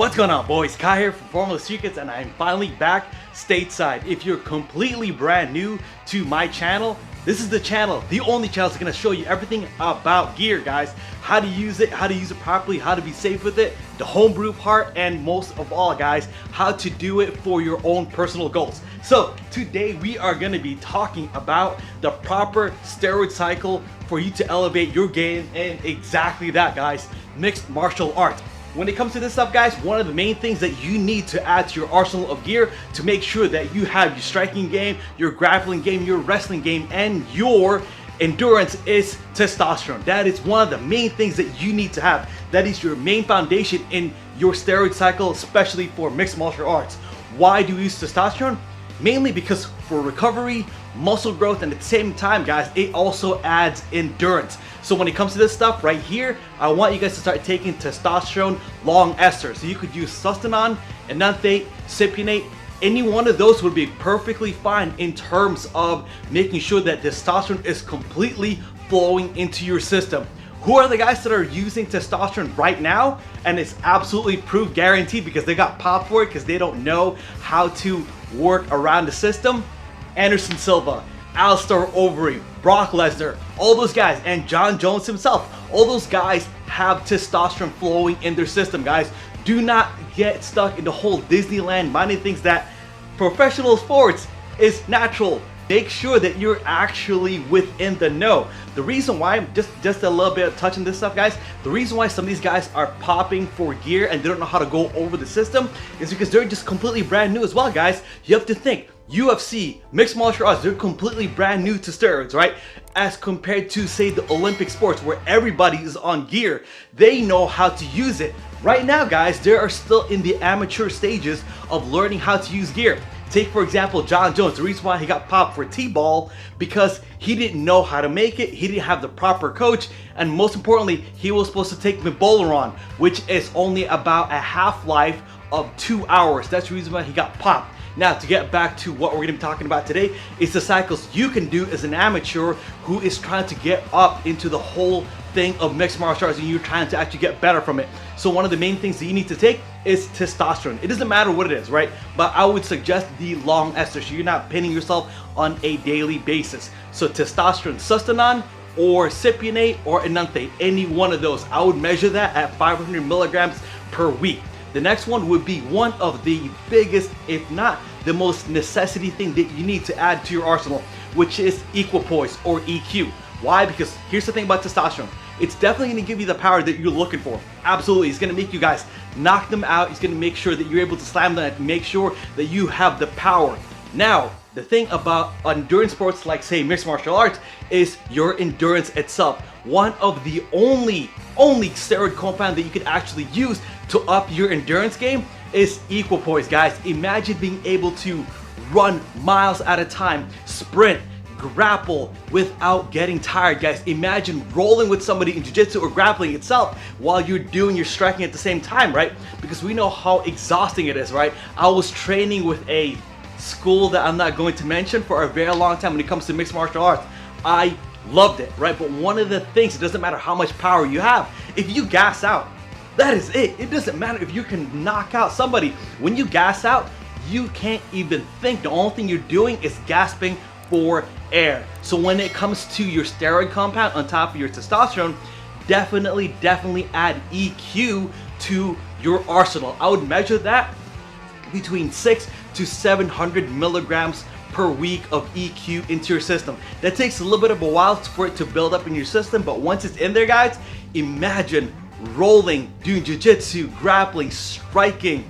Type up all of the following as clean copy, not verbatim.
What's going on, boys? Kai here from Formula Secrets, and I'm finally back stateside. If you're completely brand new to my channel, this is the channel, the only channel that's going to show you everything about gear, guys. How to use it properly, how to be safe with it, the homebrew part, and most of all, guys, how to do it for your own personal goals. So today we are going to be talking about the proper steroid cycle for you to elevate your game, and exactly that, guys, mixed martial arts. When it comes to this stuff, guys, one of the main things that you need to add to your arsenal of gear to make sure that you have your striking game, your grappling game, your wrestling game, and your endurance is testosterone. That is one of the main things that you need to have. That is your main foundation in your steroid cycle, especially for mixed martial arts. Why do we use testosterone? Mainly because for recovery, muscle growth, and at the same time, guys, it also adds endurance. So when it comes to this stuff right here, I want you guys to start taking testosterone long esters. So you could use sustanon, enanthate, cypionate. Any one of those would be perfectly fine in terms of making sure that testosterone is completely flowing into your system. Who are the guys that are using testosterone right now? And it's absolutely proved guaranteed because they got popped for it because they don't know how to work around the system. Anderson Silva, Alistair Overeem, Brock Lesnar, all those guys, and John Jones himself, all those guys have testosterone flowing in their system, guys. Do not get stuck in the whole Disneyland minding things that professional sports is natural. Make sure that you're actually within the know. The reason why, just a little bit of touching this stuff, guys, the reason why some of these guys are popping for gear and they don't know how to go over the system is because they're just completely brand new as well, guys. You have to think, UFC, mixed martial arts, they're completely brand new to steroids, right? As compared to, say, the Olympic sports where everybody is on gear. They know how to use it. Right now, guys, they are still in the amateur stages of learning how to use gear. Take, for example, John Jones. The reason why he got popped for T-ball because he didn't know how to make it, he didn't have the proper coach, and most importantly, he was supposed to take Mibolaron, which is only about a half-life of 2 hours. That's the reason why he got popped. Now, to get back to what we're going to be talking about today, is the cycles you can do as an amateur who is trying to get up into the whole thing of mixed martial arts and you're trying to actually get better from it. So one of the main things that you need to take is testosterone. It doesn't matter what it is, right? But I would suggest the long ester so you're not pinning yourself on a daily basis. So testosterone, sustanon, or cypionate, or enanthate, any one of those. I would measure that at 500 milligrams per week. The next one would be one of the biggest, if not the most necessity thing that you need to add to your arsenal, which is equipoise or EQ. Why? Because here's the thing about testosterone. It's definitely going to give you the power that you're looking for. Absolutely. It's going to make you guys knock them out. It's going to make sure that you're able to slam them and make sure that you have the power. Now, the thing about endurance sports like, say, mixed martial arts is your endurance itself. One of the only steroid compound that you could actually use to up your endurance game is equipoise, guys. Imagine being able to run miles at a time, sprint, grapple without getting tired, guys. Imagine rolling with somebody in jiu-jitsu or grappling itself while you're doing your striking at the same time, right? Because we know how exhausting it is, right? I was training with a school that I'm not going to mention for a very long time when it comes to mixed martial arts. I loved it, right? But one of the things, it doesn't matter how much power you have, if you gas out, that is it. It doesn't matter if you can knock out somebody. When you gas out, you can't even think. The only thing you're doing is gasping for air. So when it comes to your steroid compound on top of your testosterone, definitely add EQ to your arsenal. I would measure that between 600 to 700 milligrams per week of EQ into your system. That takes a little bit of a while for it to build up in your system, but once it's in there, guys, imagine rolling, doing jiu-jitsu, grappling, striking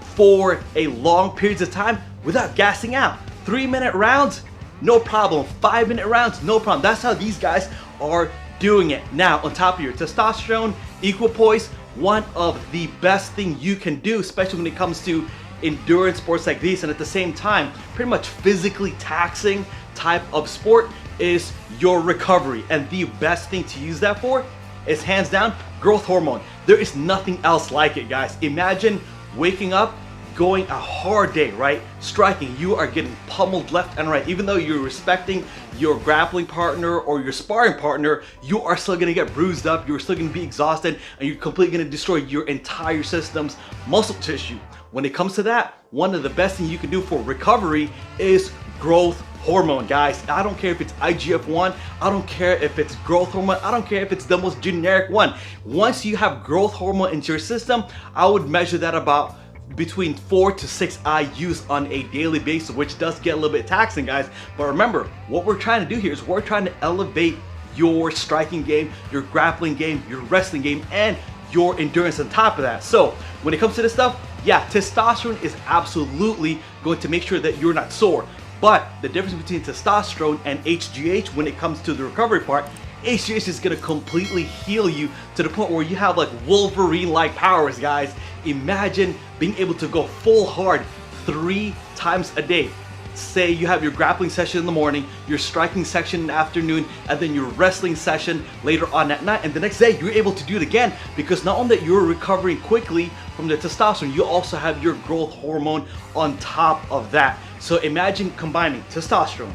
for a long periods of time without gassing out. 3-minute rounds, no problem. 5-minute rounds, no problem. That's how these guys are doing it. Now, on top of your testosterone, equipoise, one of the best thing you can do, especially when it comes to endurance sports like these, and at the same time, pretty much physically taxing type of sport, is your recovery. And the best thing to use that for is hands down growth hormone. There is nothing else like it, guys. Imagine waking up, going a hard day, right? Striking, you are getting pummeled left and right. Even though you're respecting your grappling partner or your sparring partner, you are still gonna get bruised up, you're still gonna be exhausted, and you're completely gonna destroy your entire system's muscle tissue. When it comes to that, one of the best things you can do for recovery is growth hormone, guys. I don't care if it's IGF-1, I don't care if it's growth hormone, I don't care if it's the most generic one. Once you have growth hormone into your system, I would measure that about between 4 to 6 IUs on a daily basis, which does get a little bit taxing, guys. But remember, what we're trying to do here is we're trying to elevate your striking game, your grappling game, your wrestling game, and your endurance on top of that. So when it comes to this stuff, yeah, testosterone is absolutely going to make sure that you're not sore. But the difference between testosterone and HGH when it comes to the recovery part, HGH is gonna completely heal you to the point where you have like Wolverine-like powers, guys. Imagine being able to go full hard 3 times a day. Say you have your grappling session in the morning, your striking session in the afternoon, and then your wrestling session later on at night, and the next day you're able to do it again, because not only that you're recovering quickly from the testosterone, you also have your growth hormone on top of that. So imagine combining testosterone,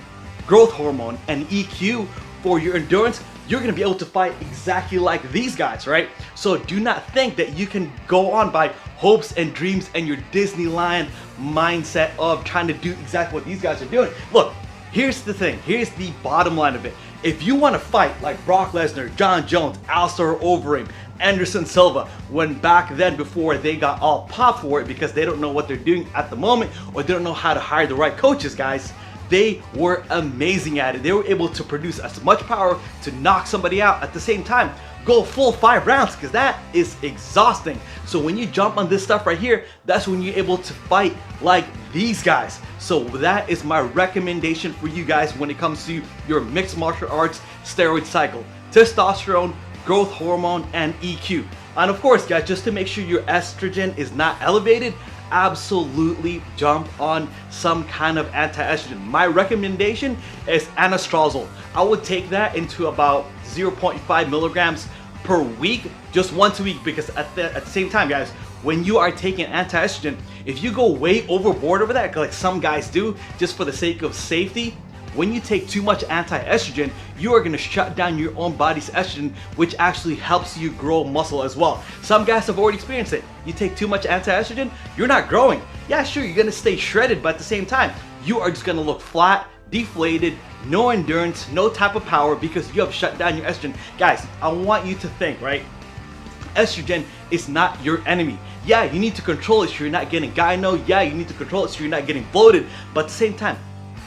growth hormone, and EQ for your endurance. You're gonna be able to fight exactly like these guys, right? So do not think that you can go on by hopes and dreams and your Disneyland mindset of trying to do exactly what these guys are doing. Look, here's the thing, here's the bottom line of it. If you wanna fight like Brock Lesnar, John Jones, Alistair Overeem, Anderson Silva, when back then before they got all popped for it because they don't know what they're doing at the moment, or they don't know how to hire the right coaches, guys, they were amazing at it. They were able to produce as much power to knock somebody out at the same time. Go full 5 rounds, because that is exhausting. So when you jump on this stuff right here, that's when you're able to fight like these guys. So that is my recommendation for you guys when it comes to your mixed martial arts steroid cycle. Testosterone, growth hormone, and EQ. And of course, guys, just to make sure your estrogen is not elevated, absolutely jump on some kind of anti-estrogen. My recommendation is anastrozole. I would take that into about 0.5 milligrams per week, just once a week, because at the same time, guys, when you are taking anti-estrogen, if you go way overboard over that, like some guys do, just for the sake of safety, when you take too much anti-estrogen, you are gonna shut down your own body's estrogen, which actually helps you grow muscle as well. Some guys have already experienced it. You take too much anti-estrogen, you're not growing. Yeah, sure, you're gonna stay shredded, but at the same time, you are just gonna look flat, deflated, no endurance, no type of power, because you have shut down your estrogen. Guys, I want you to think, right? Estrogen is not your enemy. Yeah, you need to control it so you're not getting gyno. Yeah, you need to control it so you're not getting bloated, but at the same time,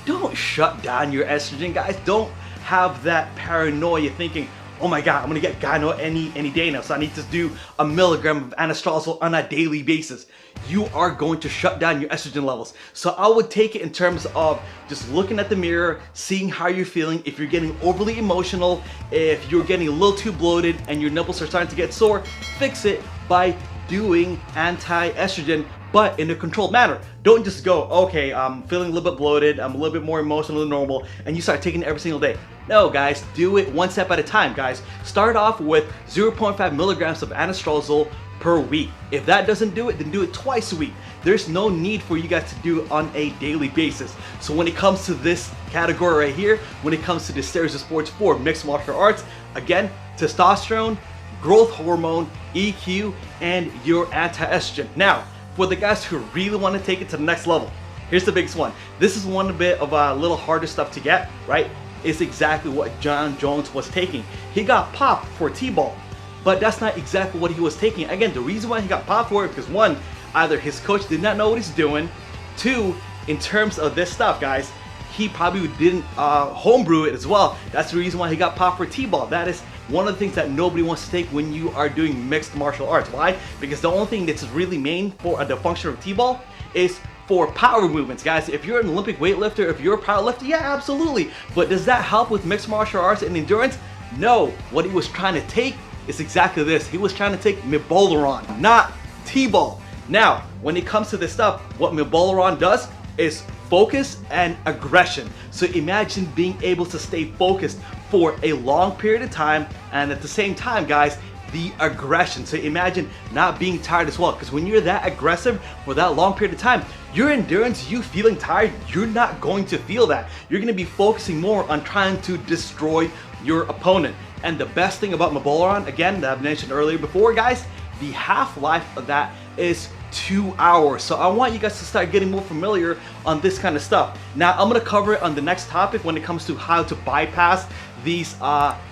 don't shut down your estrogen, guys. Don't have that paranoia thinking, oh my god, I'm gonna get gyno any day now, so I need to do a milligram of anastrozole on a daily basis. You are going to shut down your estrogen levels. So I would take it in terms of just looking at the mirror, seeing how you're feeling. If you're getting overly emotional, if you're getting a little too bloated and your nipples are starting to get sore, fix it by doing anti-estrogen, but in a controlled manner. Don't just go, okay, I'm feeling a little bit bloated, I'm a little bit more emotional than normal, and you start taking it every single day. No, guys, do it one step at a time, guys. Start off with 0.5 milligrams of anastrozole per week. If that doesn't do it, then do it twice a week. There's no need for you guys to do it on a daily basis. So when it comes to this category right here, when it comes to the series of sports for mixed martial arts, again, testosterone, growth hormone, EQ, and your anti-estrogen. Now, for the guys who really want to take it to the next level, here's the biggest one. This is one bit of a little harder stuff to get, right? It's exactly what John Jones was taking. He got popped for T-ball, but that's not exactly what he was taking. Again, the reason why he got popped for it, because one, either his coach did not know what he's doing. Two, in terms of this stuff, guys, he probably didn't homebrew it as well. That's the reason why he got popped for T-ball. That is one of the things that nobody wants to take when you are doing mixed martial arts. Why? Because the only thing that's really main for the function of T-ball is for power movements, guys. If you're an Olympic weightlifter, if you're a powerlifter, yeah, absolutely. But does that help with mixed martial arts and endurance? No. What he was trying to take is exactly this. He was trying to take Mibolaron, not T-ball. Now, when it comes to this stuff, what Mibolaron does is focus and aggression. So imagine being able to stay focused for a long period of time, and at the same time, guys, the aggression. So imagine not being tired as well, because when you're that aggressive for that long period of time, your endurance, you feeling tired, you're not going to feel that. You're going to be focusing more on trying to destroy your opponent. And the best thing about Mabolaron, again, that I've mentioned earlier before, guys, the half-life of that is 2 hours. So I want you guys to start getting more familiar on this kind of stuff. Now I'm going to cover it on the next topic when it comes to how to bypass these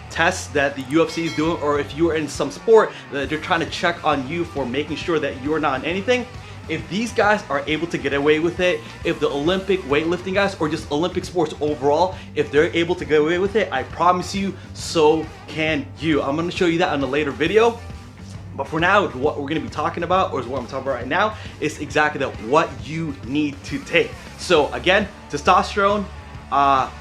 tests that the UFC is doing, or if you're in some sport that they're trying to check on you for making sure that you're not on anything. If these guys are able to get away with it, if the Olympic weightlifting guys or just Olympic sports overall, if they're able to get away with it, I promise you, so can you. I'm going to show you that in a later video. But for now, what we're going to be talking about, or what I'm talking about right now, is exactly that, what you need to take. So again, testosterone,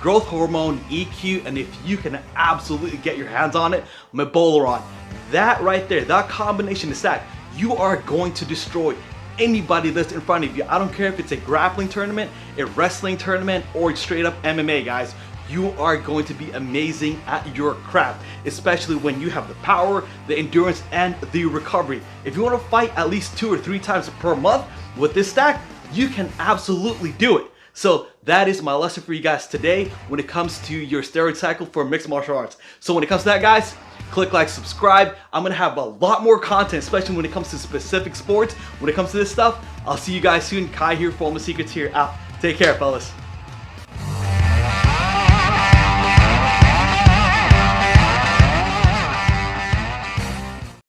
growth hormone, EQ, and if you can absolutely get your hands on it, Mabolaron. That right there, that combination is that you are going to destroy anybody that's in front of you. I don't care if it's a grappling tournament, a wrestling tournament, or straight up MMA, guys. You are going to be amazing at your craft, especially when you have the power, the endurance, and the recovery. If you want to fight at least 2 or 3 times per month with this stack, you can absolutely do it. So that is my lesson for you guys today when it comes to your steroid cycle for mixed martial arts. So when it comes to that, guys, click like, subscribe. I'm gonna have a lot more content, especially when it comes to specific sports. When it comes to this stuff, I'll see you guys soon. Kai here, Formless Secrets here out. Take care, fellas.